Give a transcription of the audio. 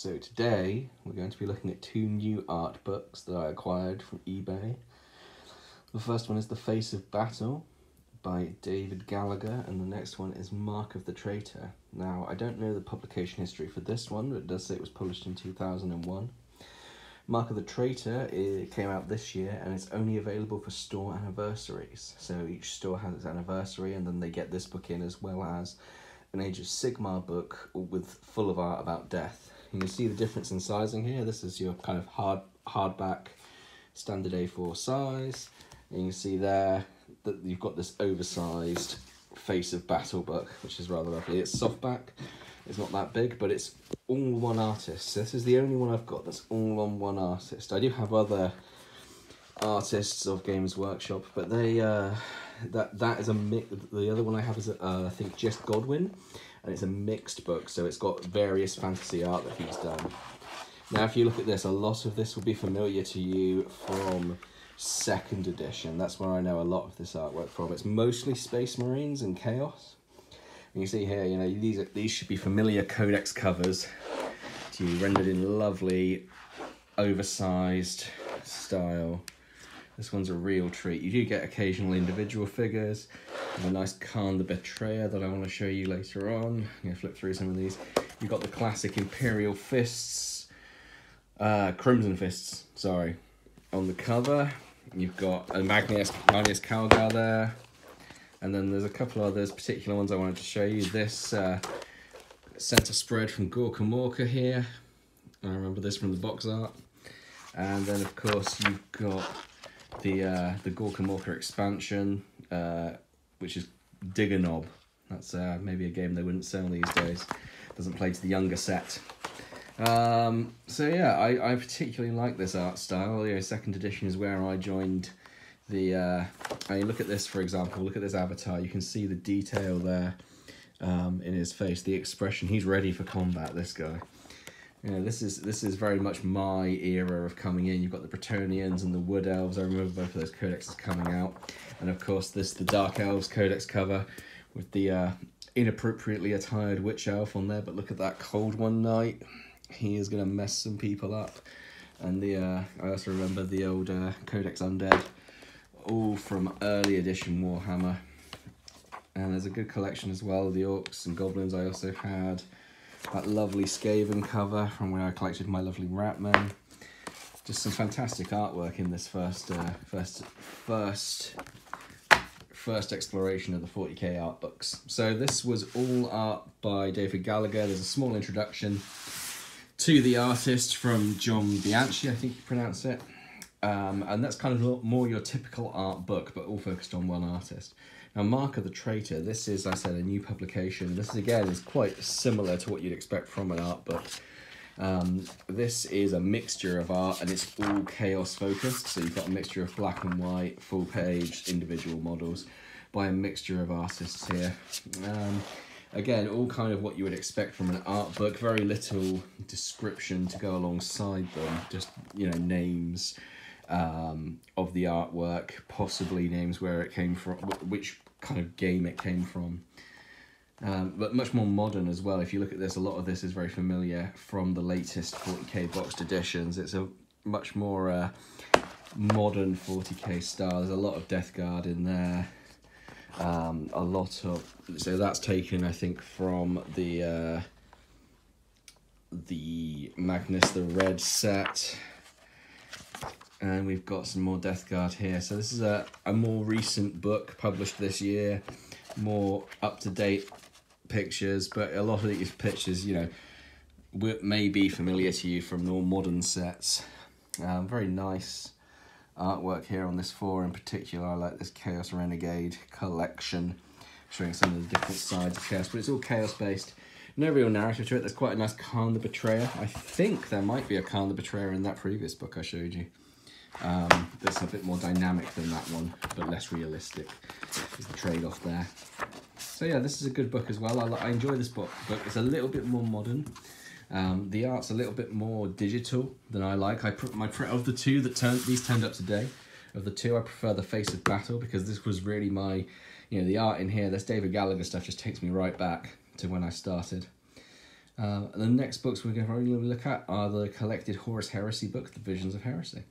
So today we're going to be looking at two new art books that I acquired from eBay. The first one is The Face of Battle by David Gallagher, and the next one is Mark of the Traitor. Now, I don't know the publication history for this one, but it does say it was published in 2001. Mark of the Traitor, it came out this year, and it's only available for store anniversaries. So each store has its anniversary, and then they get this book in, as well as an Age of Sigmar book with full of art about death. You can see the difference in sizing here. This is your kind of hardback standard A4 size. And you can see there that you've got this oversized Face of Battle book, which is rather lovely. It's softback. It's not that big, but it's all one artist. So this is the only one I've got that's all on one artist. I do have other artists of Games Workshop, but they that is a mix. The other one I have is I think just Godwin, and it's a mixed book, so it's got various fantasy art that he's done. Now, if you look at this, a lot of this will be familiar to you from second edition. That's where I know a lot of this artwork from. It's mostly Space Marines and Chaos. And you see here, you know, these should be familiar Codex covers to you, rendered in lovely, oversized style. This one's a real treat. You do get occasional individual figures, and a nice Khan the Betrayer that I want to show you later on. I'm going to flip through some of these. You've got the classic Imperial Fists, Crimson Fists, sorry, on the cover. You've got a Magnus Calgar there. And then there's a couple others, particular ones I wanted to show you. This center spread from Gorka Morka here. I remember this from the box art. And then, of course, you've got the Gorka Morka expansion, which is Digger Knob. That's maybe a game they wouldn't sell these days. Doesn't play to the younger set. So yeah, I particularly like this art style. You know, second edition is where I joined the I mean, look at this, for example. Look at this avatar. You can see the detail there in his face, the expression. He's ready for combat, this guy. You know, this is very much my era of coming in. You've got the Bretonnians and the Wood Elves. I remember both of those codexes coming out. And of course, the Dark Elves codex cover with the inappropriately attired Witch Elf on there. But look at that Cold One Knight. He is going to mess some people up. And I also remember the old Codex Undead, all from early edition Warhammer. And there's a good collection as well of the Orcs and Goblins. I also had that lovely Skaven cover from where I collected my lovely Ratmen. Just some fantastic artwork in this first exploration of the 40k art books. So this was all art by David Gallagher. There's a small introduction to the artist from John Bianchi, I think you pronounce it. And that's kind of more your typical art book, but all focused on one artist. Now, Mark of the Traitor, this is, I said, a new publication. This, again, is quite similar to what you'd expect from an art book. This is a mixture of art, and it's all chaos focused. So you've got a mixture of black and white, full page, individual models by a mixture of artists here. Again, all kind of what you would expect from an art book. Very little description to go alongside them. Just, you know, names of the artwork, possibly names where it came from, which kind of game it came from. But much more modern as well. If you look at this, a lot of this is very familiar from the latest 40k boxed editions. It's a much more modern 40k style. There's a lot of Death Guard in there. A lot of, so that's taken, I think, from the Magnus the Red set. And we've got some more Death Guard here. So this is a more recent book published this year, more up-to-date pictures, but a lot of these pictures, you know, may be familiar to you from more modern sets. Very nice artwork here on this 4 in particular. I like this Chaos Renegade collection, showing some of the different sides of Chaos, but it's all Chaos-based. No real narrative to it. There's quite a nice Khan the Betrayer. I think there might be a Khan the Betrayer in that previous book I showed you. That's a bit more dynamic than that one, but less realistic is the trade-off there. So yeah, this is a good book as well. I enjoy this book. It's a little bit more modern. The art's a little bit more digital than I like. Of the two that these turned up today, of the two, I prefer the Face of Battle, because this was really my, you know, the art in here. This David Gallagher stuff just takes me right back to when I started. The next books we're going to look at are the collected Horus Heresy book, The Visions of Heresy.